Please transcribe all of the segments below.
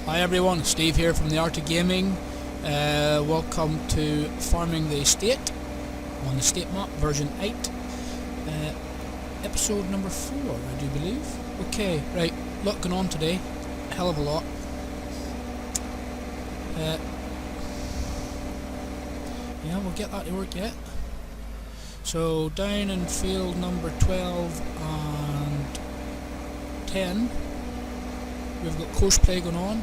Hi everyone, Steve here from the Art of Gaming. Welcome to Farming the Estate on the State Map version 8, episode number 4 I do believe. Okay, right, lot going on today, hell of a lot. Yeah, we'll get that to work yet. So down in field number 12 and 10 we've got courseplay going on.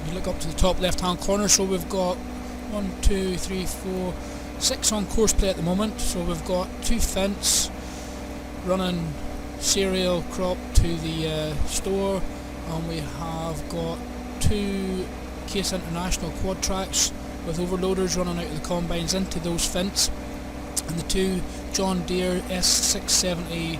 You look up to the top left hand corner, so we've got 1, 2, 3, 4, 6 on courseplay at the moment. So we've got 2 fence running cereal crop to the store, and we have got 2 Case International quad tracks with overloaders running out of the combines into those fence, and the 2 John Deere S670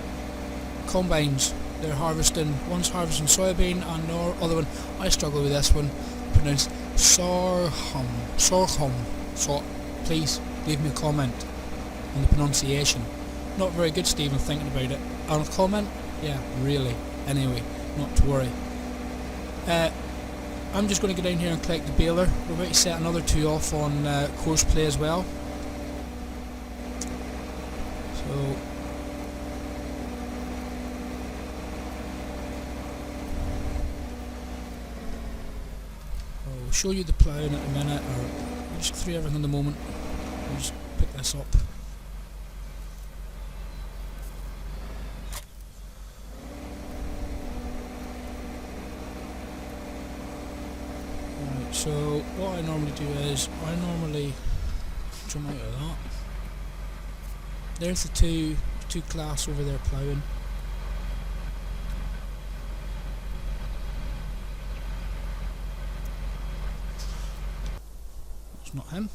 combines. They're harvesting, one's harvesting soybean and the other one, I struggle with this one, pronounced sorghum. So please leave me a comment on the pronunciation. Not very good, Stephen, thinking about it. And a comment? Yeah, really. Anyway, not to worry. I'm just going to go down here and collect the baler. We're about to set another 2 off on courseplay as well. So I'll show you the ploughing at the minute, or I'll just go through everything in the moment. I'll just pick this up. Right, so what I normally do is I normally jump out of that. There's the two class over there ploughing. It's not him.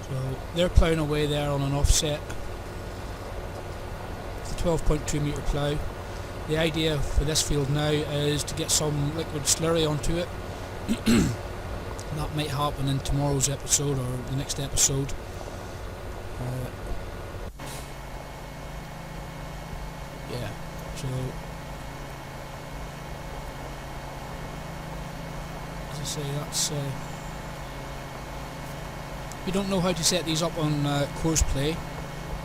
So they're ploughing away there on an offset. It's a 12.2 metre plough. The idea for this field now is to get some liquid slurry onto it. That might happen in tomorrow's episode or the next episode. Yeah, so as I say, that's if you don't know how to set these up on courseplay,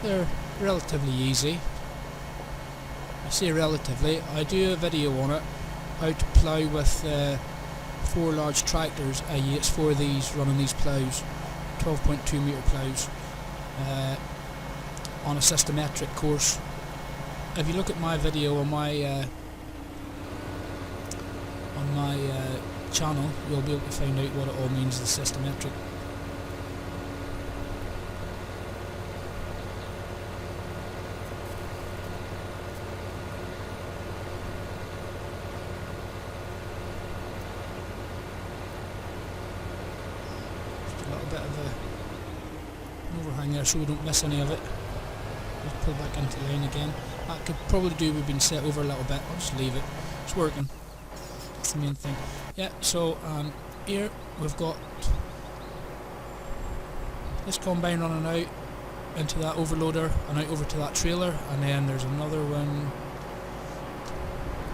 they're relatively easy. I say relatively, I do a video on it, how to plough with 4 large tractors, i.e. it's 4 of these running these ploughs, 12.2 metre ploughs, on a systematic course. If you look at my video on my channel, you'll be able to find out what it all means, the systematic. Bit of an overhang there so we don't miss any of it. Just pull back into the line again. That could probably do with being set over a little bit. I'll just leave it. It's working. That's the main thing. Yeah, so here we've got this combine running out into that overloader and out over to that trailer, and then there's another one.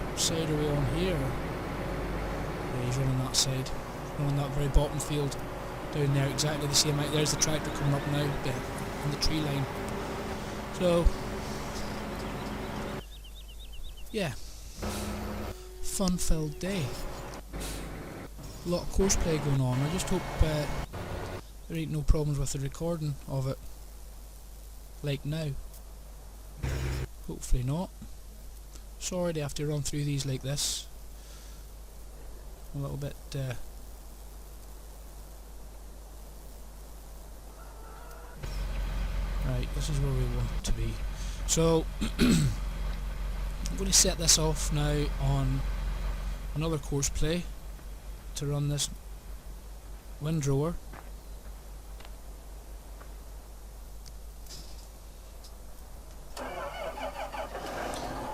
What side are we on here? Yeah, he's running that side. Running that very bottom field. Down there, exactly the same height. There's the tractor coming up now, on the tree line. So, yeah, fun-filled day. A lot of courseplay going on. I just hope there ain't no problems with the recording of it, like now. Hopefully not. Sorry to have to run through these like this. A little bit. Right, this is where we want it to be. So I'm going to set this off now on another courseplay to run this windrower.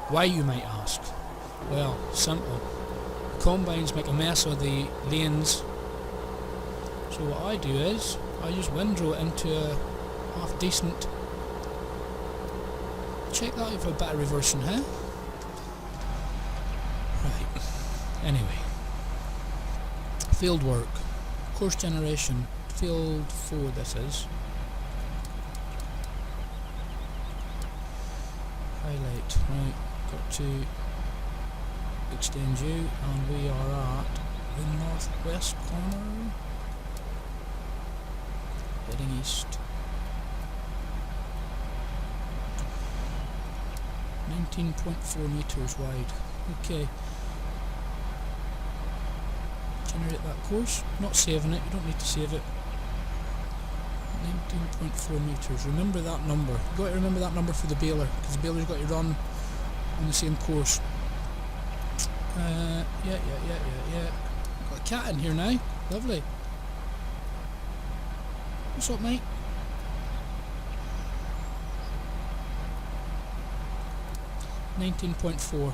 Why, you might ask? Well, simple. The combines make a mess of the lanes. So what I do is I just windrow it into a half decent. Check that out for a bit of reversing, huh? Right, anyway. Field work. Course generation. Field 4 this is. Highlight, right, got to extend you, and we are at the northwest corner. Heading east. 19.4 meters wide. Okay. Generate that course. Not saving it, you don't need to save it. 19.4 meters. Remember that number. You've got to remember that number for the baler, because the baler's got to run on the same course. Yeah. Got a cat in here now. Lovely. What's up, mate? $19.4.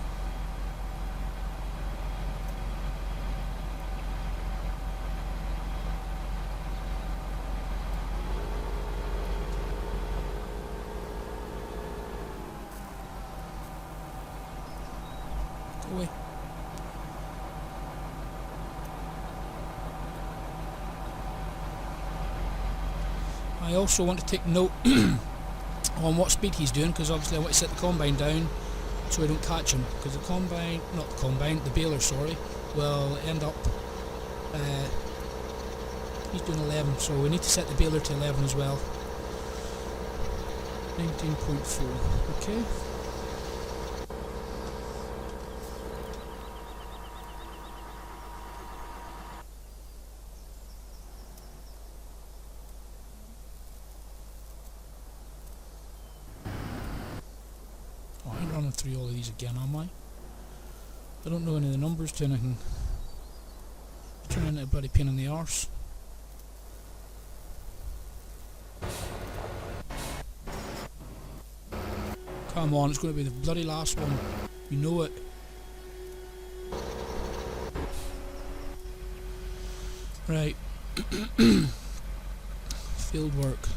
Go away. I also want to take note on what speed he's doing, because obviously I want to set the combine down so I don't catch him, because the baler, sorry, will end up, he's doing 11, so we need to set the baler to 11 as well. 19.4, okay. Running through all of these again, am I? I don't know any of the numbers to anything. Turn into a bloody pain in the arse. Come on, it's going to be the bloody last one. You know it. Right. Field work.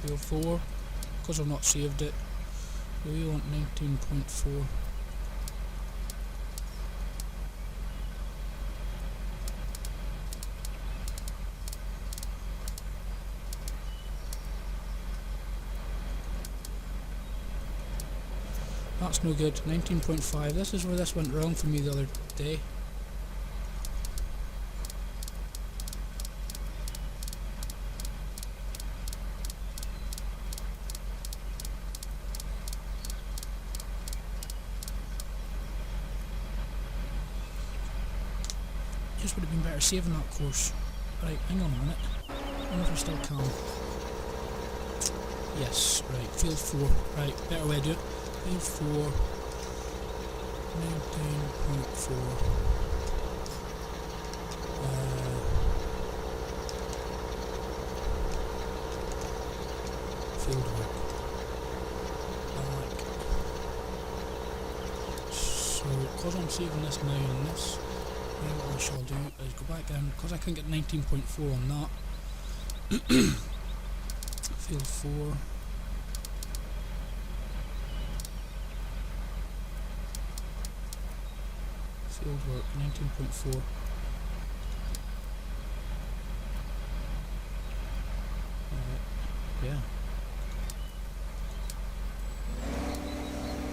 Field 4. Because I've not saved it, we want 19.4. That's no good. 19.5. This is where this went wrong for me the other day. Just would have been better saving that course. Right, hang on a minute. I wonder if I still can. Yes, right, field 4. Right, better way to do it. Field 4. 19.4. Field work. So, because I'm saving this now and this, what I shall do is go back down, because I can get 19.4 on that. Field 4. Field work, 19.4. Yeah.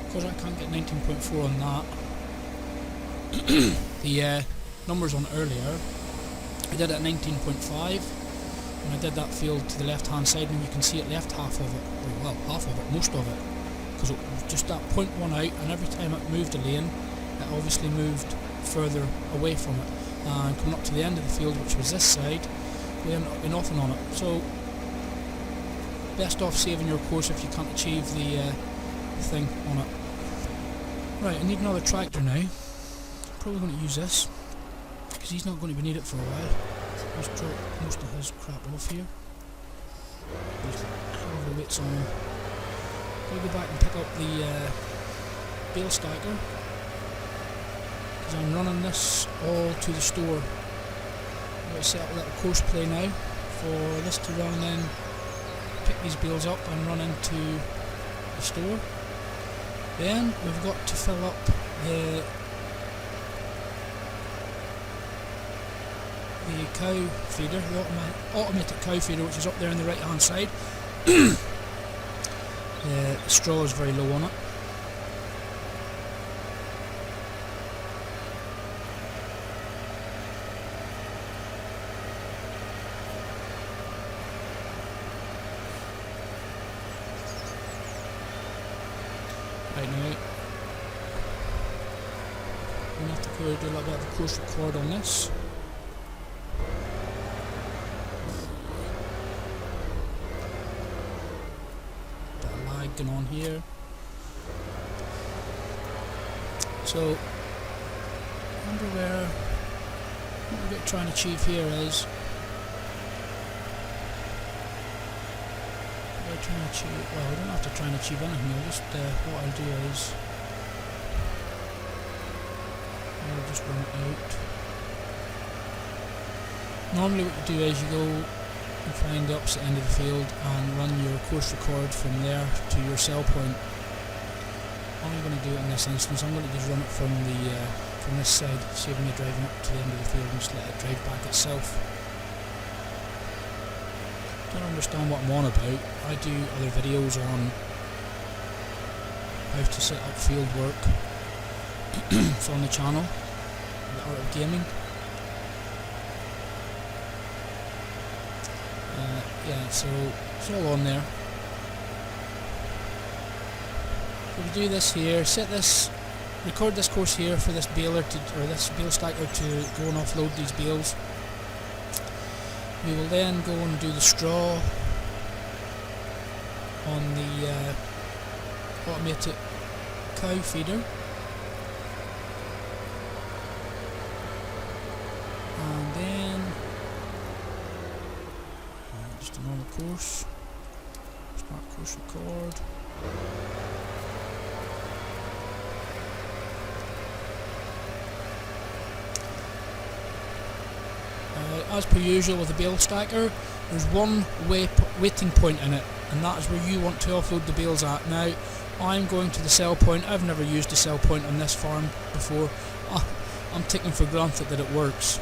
Because I can't get 19.4 on that. The numbers on earlier, I did it at 19.5, and I did that field to the left hand side, and you can see it left half of it, well half of it, most of it, because it was just that 0.1 out, and every time it moved a lane, it obviously moved further away from it, and coming up to the end of the field, which was this side, we ended up with nothing on it. So best off saving your course if you can't achieve the thing on it. Right, I need another tractor now. Probably going to use this, because he's not going to be needed for a while. Let's drop most of his crap off here. There's all the weights on him. I'll go back and pick up the bale stacker, because I'm running this all to the store. I'm going to set up a little course play now for for this to run in, pick these bales up and run into the store. Then we've got to fill up the cow feeder, the automated cow feeder, which is up there on the right hand side. The straw is very low on it. Right now, I'm going to have to do a little bit of a course record on this. Bit of lag going on here. So, I wonder what we're trying to achieve here is. Trying to achieve, well, we don't have to try and achieve anything. I'll just what I'll do is I'll just run it out. Normally what you do is you go and find the opposite end of the field and run your course record from there to your sell point. I'm going to do it in this instance. I'm going to just run it from this side, saving me driving up to the end of the field and just let it drive back itself. I don't understand what I'm on about. I do other videos on how to set up field work. It's on the channel, The Art of Gaming. Yeah, so it's all on there. So we do this here, record this course here for this baler or this bale stacker to go and offload these bales. We will then go and do the straw on the automated cow feeder, and then just a normal course, start course record. As per usual with the bale stacker, there's one waiting point in it, and that is where you want to offload the bales at. Now, I'm going to the sell point. I've never used a sell point on this farm before. I'm taking for granted that it works.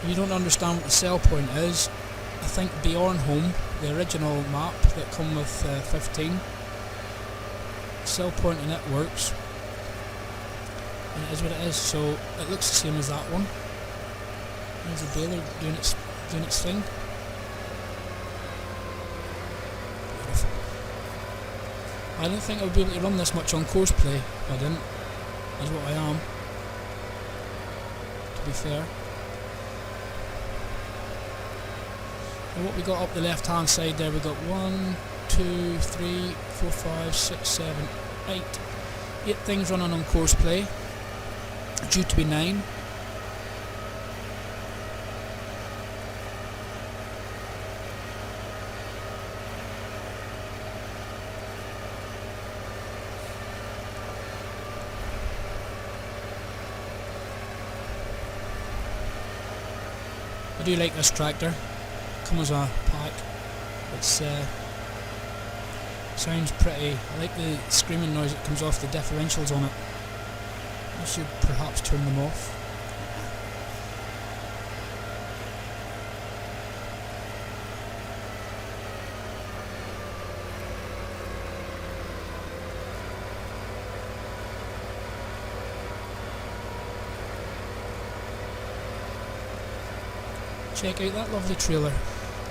If you don't understand what the sell point is, I think Bjorn Home, the original map that come with 15, sell point in it works. And it is what it is, so it looks the same as that one. There's a baler doing its thing. Beautiful. I didn't think I would be able to run this much on course play. I didn't. That's what I am, to be fair. And what we got up the left hand side there, we got 1, 2, 3, 4, 5, 6, 7, 8. 8 things running on course play. Due to be 9. I do like this tractor. Come as a pack. It's sounds pretty. I like the screaming noise that comes off the differentials on it. I should perhaps turn them off. Check out that lovely trailer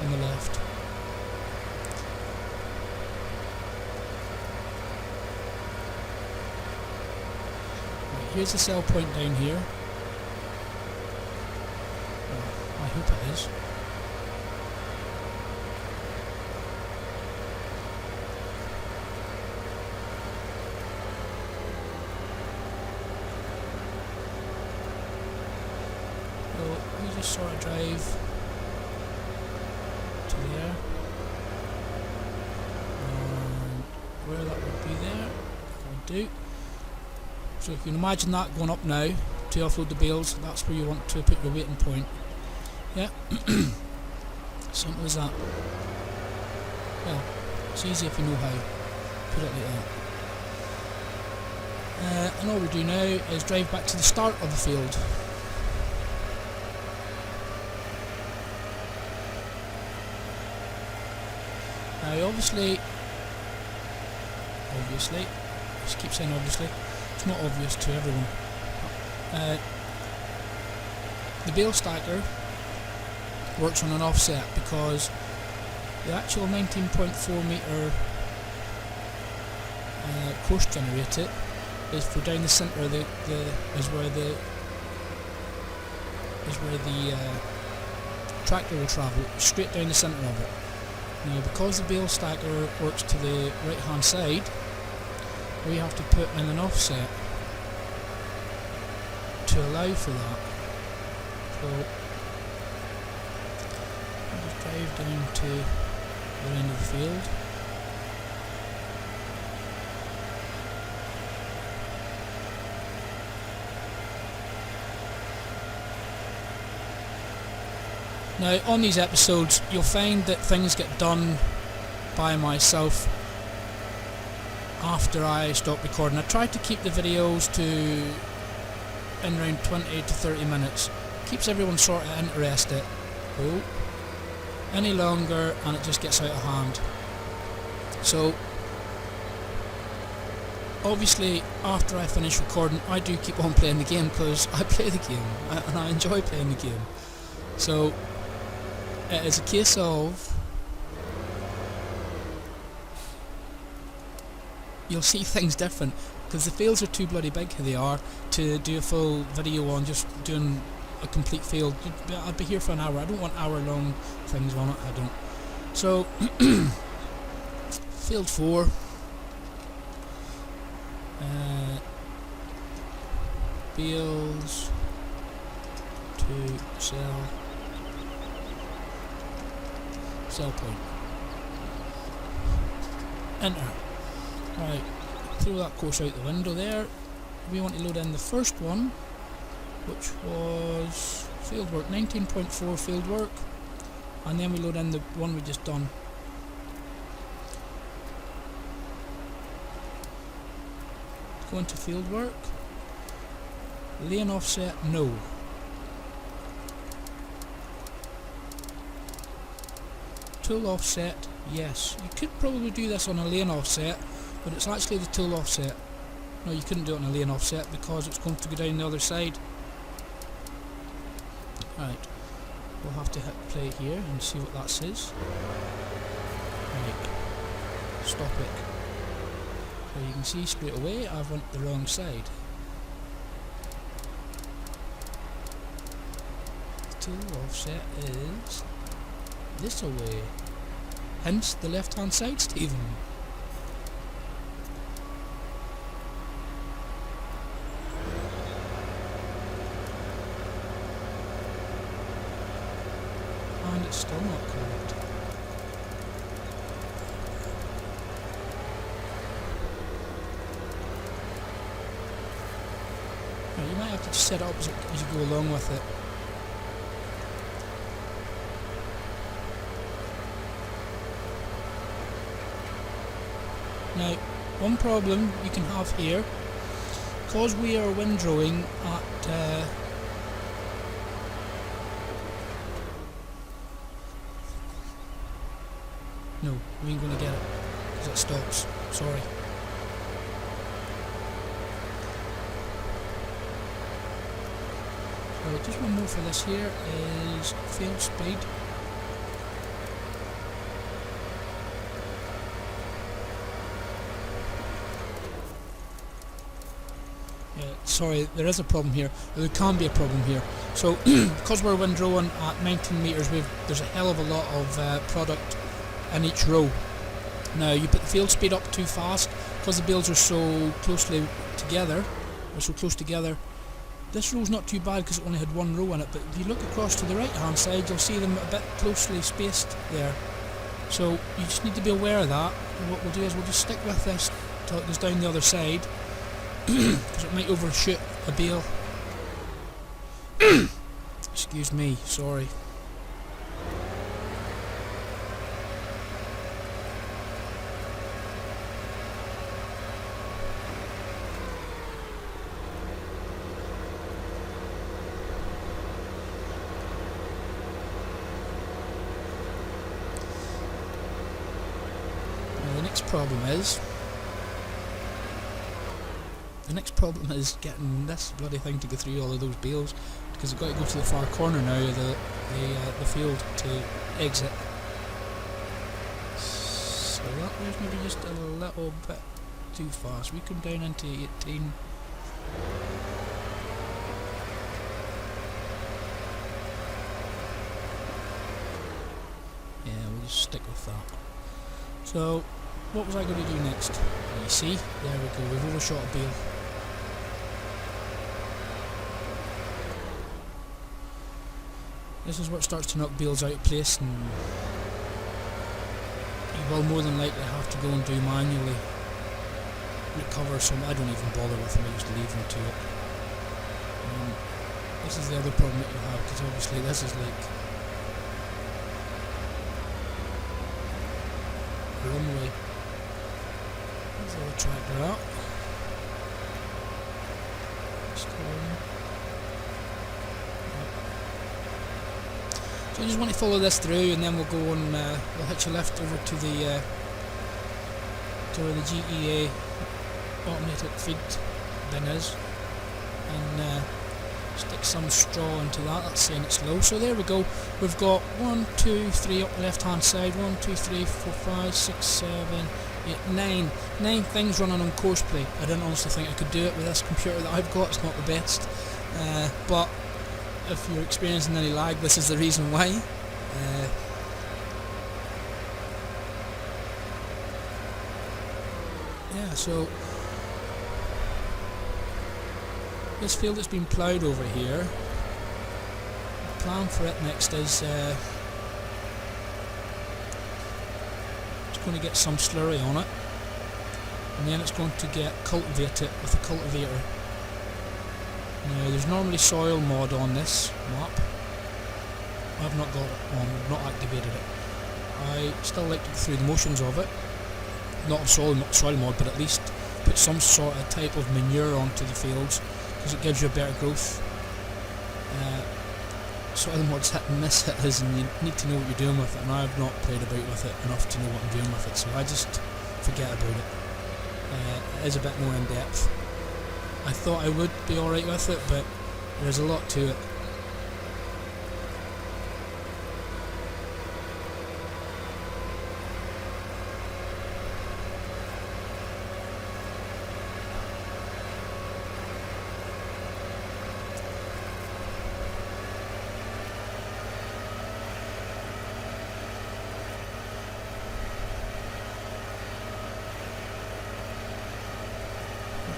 on the left. Right, here's the sell point down here. Well, I hope it is. So we just sort of drive to there, and where that would be there, will do. So if you can imagine that going up now to offload the bales, that's where you want to put your waiting point. Yeah. Simple as that. Well, it's easy if you know how. Put it like that. And all we do now is drive back to the start of the field. Now obviously, I just keep saying obviously, it's not obvious to everyone. The bale stacker works on an offset because the actual 19.4 metre course generated is for down the centre of the tractor will travel, straight down the centre of it. Now because the bale stacker works to the right hand side, we have to put in an offset to allow for that. So I'll just drive down to the end of the field. Now on these episodes you'll find that things get done by myself after I stop recording. I try to keep the videos to in around 20 to 30 minutes. Keeps everyone sort of interested. Oh, any longer and it just gets out of hand. So obviously after I finish recording I do keep on playing the game because I play the game and I enjoy playing the game. So it is a case of you'll see things different because the fields are too bloody big here they are to do a full video on just doing a complete field. I'd be here for an hour. I don't want hour long things on it, I don't. So field 4, bales to sell point. Enter. Right, throw that course out the window there. We want to load in the first one, which was fieldwork, 19.4 fieldwork, and then we load in the one we just done. Go into fieldwork. Lane offset, no. Tool offset, yes. You could probably do this on a lane offset, but it's actually the tool offset. No, you couldn't do it on a lane offset because it's going to go down the other side. Right, we'll have to hit play here and see what that says. Right, stop it. So you can see straight away I've went the wrong side. The tool offset is this away, hence the left hand side, Stephen. And it's still not correct. Now, you might have to just set it up as you go along with it. Now, one problem you can have here, because we are windrowing at no, we ain't going to get it, because it stops, sorry. So just one more for this here is field speed. Sorry, there is a problem here. There can be a problem here. So, because we're windrowing at 19 metres, there's a hell of a lot of product in each row. Now, you put the field speed up too fast because the bales are so closely together, or so close together. This row's not too bad because it only had one row in it, but if you look across to the right hand side, you'll see them a bit closely spaced there. So, you just need to be aware of that. And what we'll do is we'll just stick with this until it goes down the other side. Because it might overshoot a bale. Excuse me, sorry. problem is getting this bloody thing to go through all of those bales, because I've got to go to the far corner now of the field to exit. So that was maybe just a little bit too fast. We come down into 18. Yeah, we'll just stick with that. So, what was I going to do next? You see? There we go, we've overshot a bale. This is what starts to knock bales out of place, and you will more than likely have to go and do manually recover some. I don't even bother with them, I just leave them to it. This is the other problem that you have, because obviously this is like runway. There's the other tractor out. So I just want to follow this through, and then we'll go and we'll hitch a left over to the to where the GEA automated feed bin is, and stick some straw into that. That's saying it's low. So there we go. We've got 1, 2, 3 up the left hand side. 1, 2, 3, 4, 5, 6, 7, 8, 9 things running on course play. I didn't honestly think I could do it with this computer that I've got. It's not the best, but if you're experiencing any lag, this is the reason why. Yeah, so this field has been ploughed over here. The plan for it next is it's going to get some slurry on it, and then it's going to get cultivated with a cultivator. Now, there's normally soil mod on this map. I've not got it on, not activated it. I still like to go through the motions of it. Not of soil mod, but at least put some sort of type of manure onto the fields, because it gives you a better growth. Soil mod's hit and miss it is, and you need to know what you're doing with it, and I've not played about with it enough to know what I'm doing with it, so I just forget about it. It is a bit more in depth. I thought I would be alright with it, but there's a lot to it.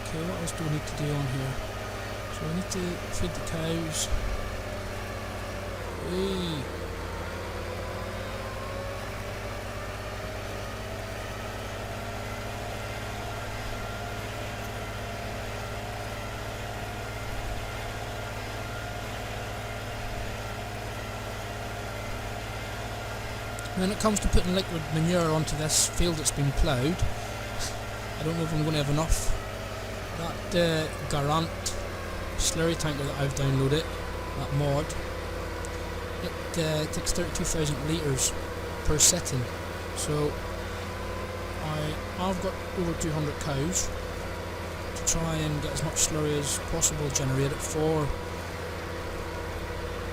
Okay, what else do we need to do on here? So we need to feed the cows. Hey. When it comes to putting liquid manure onto this field that's been ploughed, I don't know if I'm going to have enough. That Garant slurry tanker that I've downloaded, that mod, it takes 32,000 litres per sitting. So I've got over 200 cows to try and get as much slurry as possible generated for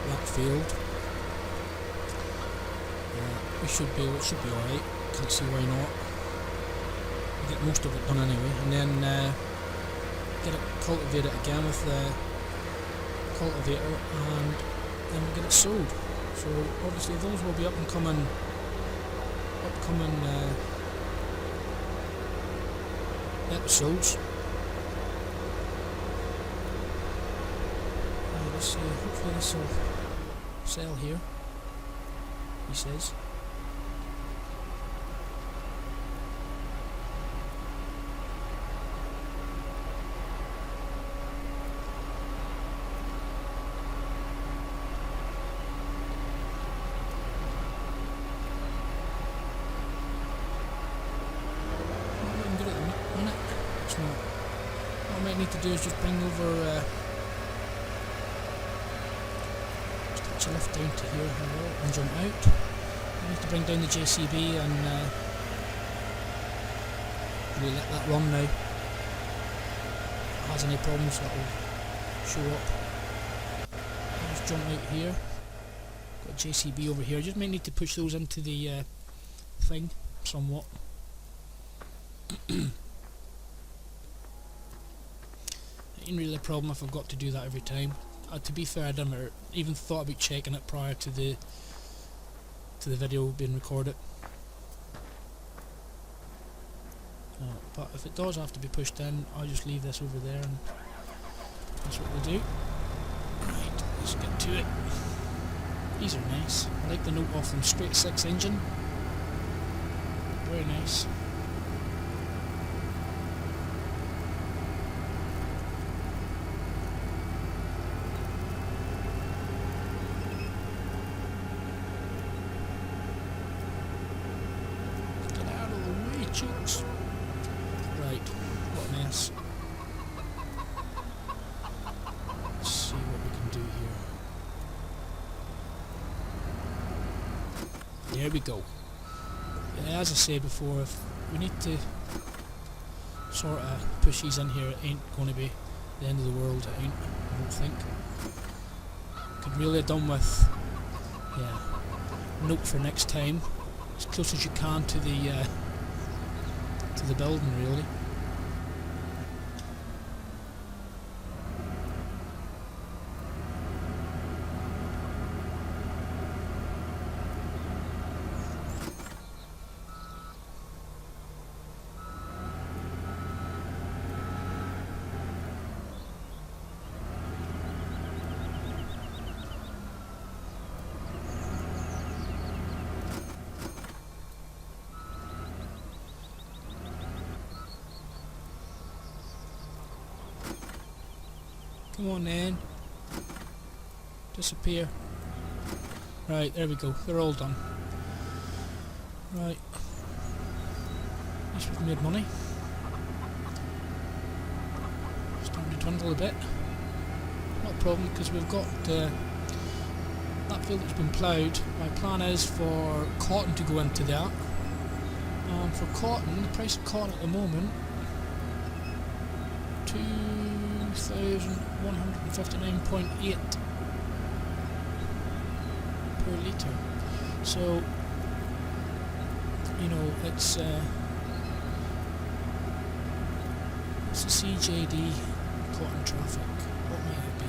that field. It should be alright, can't see why not. We'll get most of it done anyway, and then get it cultivated again with the cultivator, and then we'll get it sowed. So obviously those will be upcoming episodes. Let's see, hopefully this will sell here, he says. What I might need to do is just bring over just hitch a lift down to here and jump out. I need to bring down the JCB and Really let that run now. If it has any problems, that will show up. I'll just jump out here. Got JCB over here. Just might need to push those into the thing somewhat. It ain't really a problem if I've got to do that every time. To be fair, I never even thought about checking it prior to the video being recorded. But if it does have to be pushed in, I'll just leave this over there, and that's what we'll do. Right, let's get to it. These are nice. I like the note of them. Straight 6 engine. Very nice. Get out of the way, chicks. Right, what a mess. Let's see what we can do here. There we go. Yeah, as I said before, if we need to sort of push these in here, it ain't going to be the end of the world, it ain't, I don't think. Could really have done with, yeah, note for next time, as close as you can to the building, really. Come on then. Disappear. Right, there we go. They're all done. Right. At least we've made money. Starting to dwindle a bit. Not a problem, because we've got that field that's been ploughed. My plan is for cotton to go into that. For cotton, the price of cotton at the moment, 2,159.8 per litre. So, you know, it's a CJD cotton traffic. What might it be?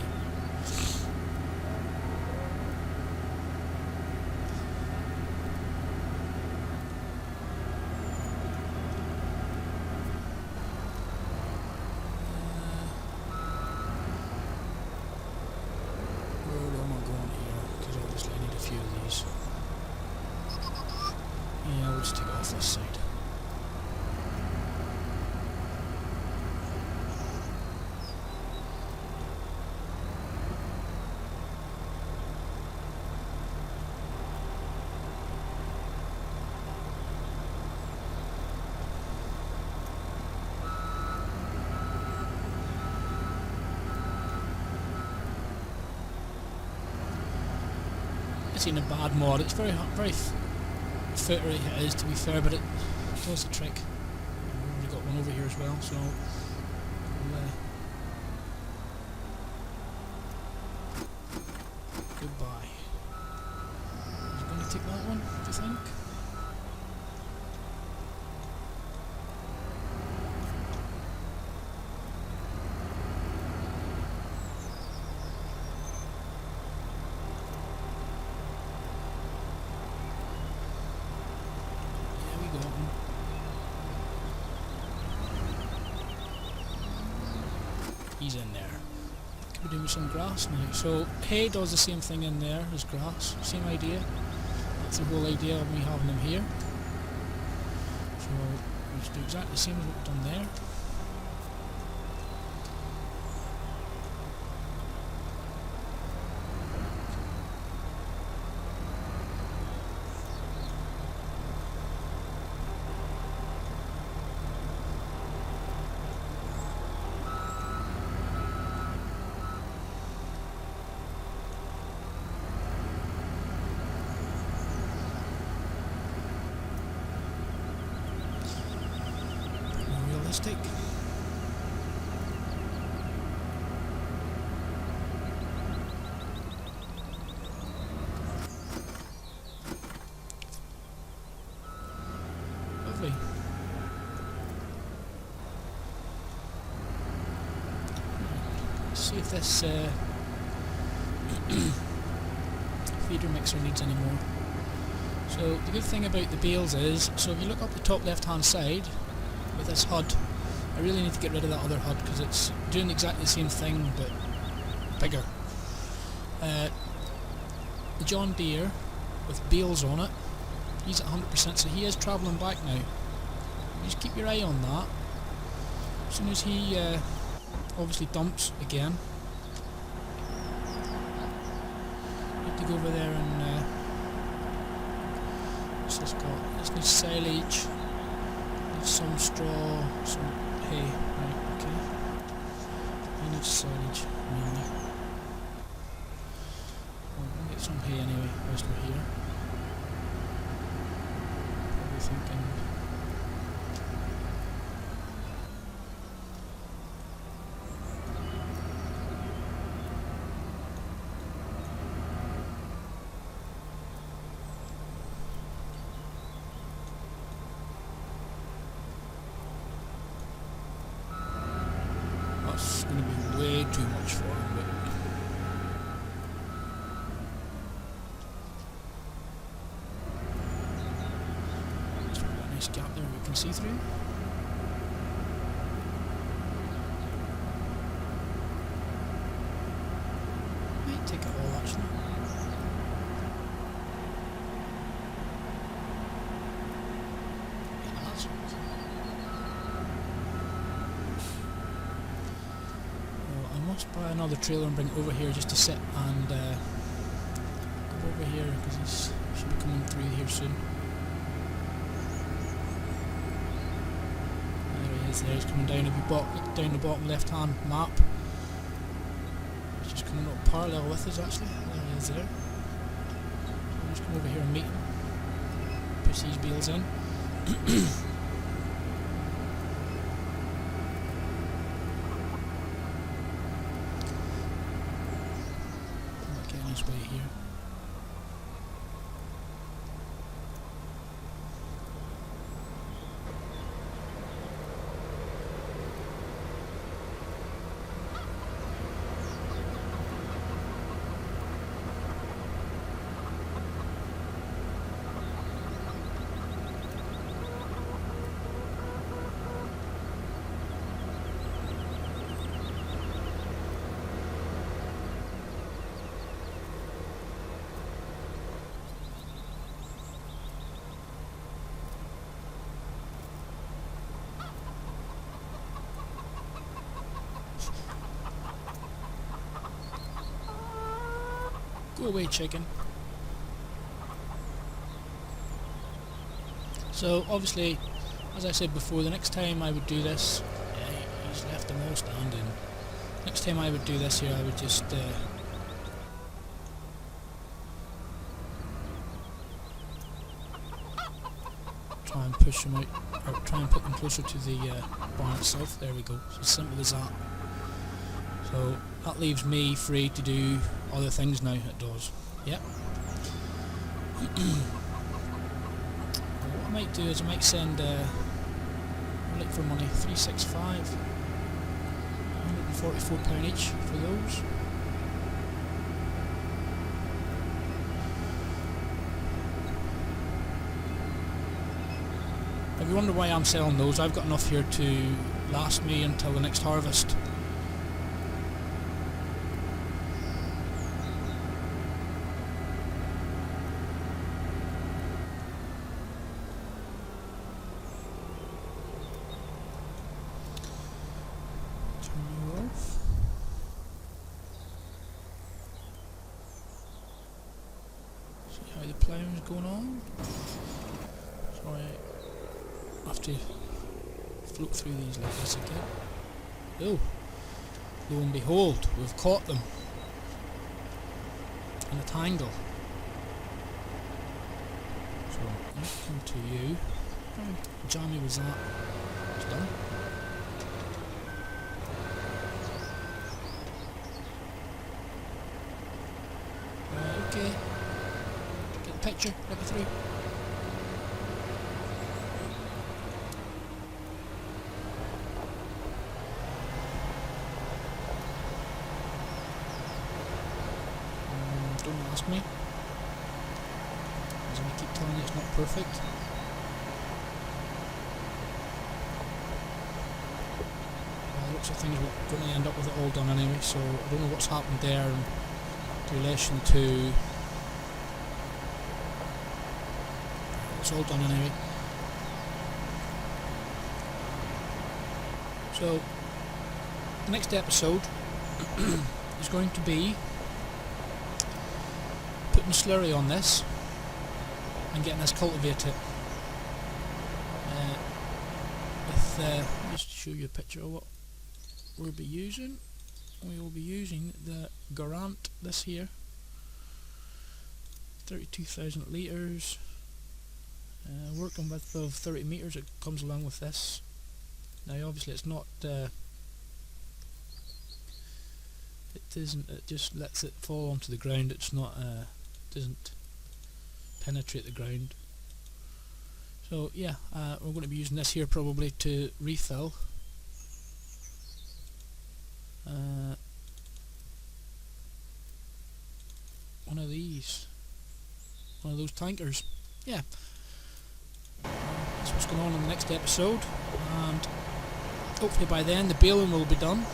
Yeah, we'll just take it off this side. It's in a bad mod. It's very footery it is, to be fair, but it does the trick. We've already got one over here as well, so goodbye. Is it going to take that one, do you think? He's in there. Could be doing some grass now. So hay does the same thing in there as grass. Same idea. That's the whole idea of me having them here. So we'll just do exactly the same as what we've done there. fantastic. Lovely. Let's see if this feeder mixer needs any more. So the good thing about the bales is, so if you look up the top left hand side with this HUD, I really need to get rid of that other HUD because it's doing exactly the same thing but bigger. The John Deere with bales on it, he's at 100%, so he is travelling back now. Just keep your eye on that. As soon as he obviously dumps again, you have to go over there and what's this got? This needs silage, needs some straw, some hay. Right, okay. He needs silage mainly. Well, we'll get some hay anyway whilst we're here. Probably thinking that's going to be way too much for him, but there's a nice gap there we can see through. Might take it all actually. Yeah, that's right. I must buy another trailer and bring it over here just to sit and go over here because he should be coming through here soon. There he is, there he's coming down. If you look down the bottom left hand map, he's just coming up parallel with us actually. There he is there. So I'll just come over here and meet him. Push these bales in. Way here. Go away, chicken. So obviously, as I said before, the next time I would do this, he's left them all standing. Next time I would do this here, I would just try and push them out, or try and put them closer to the barn itself. There we go. It's as simple as that. So that leaves me free to do other things now. It does. Yep. What I might do is I might send look for money, 365, £144 each for those. If you wonder why I'm selling those, I've got enough here to last me until the next harvest. Ploughing's going on. Sorry, I have to float through these like this again. Oh, lo and behold, we've caught them in a tangle. So let's come to you. How jammy was that? It's done. picture, EP3. Don't ask me. As I keep telling you, it's not perfect. Lots of things we're going to end up with it all done anyway, so I don't know what's happened there in relation to... It's all done anyway. So, the next episode is going to be putting slurry on this and getting this cultivated. Just to show you a picture of what we'll be using. We will be using the Garant, this here, 32,000 litres, working width of 30 metres. It comes along with this. Now obviously it's not, it just lets it fall onto the ground. It's not, doesn't penetrate the ground. So yeah, we're going to be using this here probably to refill one of those tankers. Yeah, that's what's going on in the next episode, and hopefully by then the baling will be done.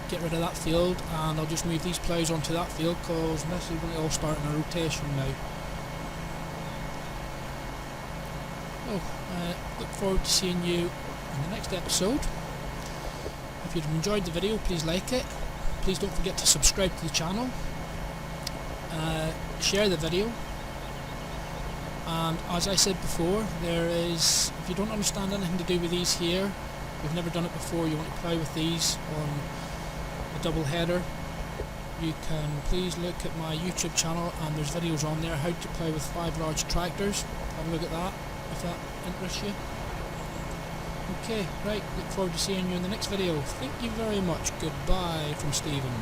Get rid of that field, and I'll just move these ploughs onto that field because this is going to all start in a rotation now. Look forward to seeing you in the next episode. If you've enjoyed the video, please like it. Please don't forget to subscribe to the channel. Share the video. And as I said before, if you don't understand anything to do with these here, you've never done it before, you want to plough with these on a double header, you can please look at my YouTube channel, and there's videos on there how to plough with 5 large tractors. Have a look at that if that interests you. Okay, right, look forward to seeing you in the next video. Thank you very much. Goodbye from Stephen.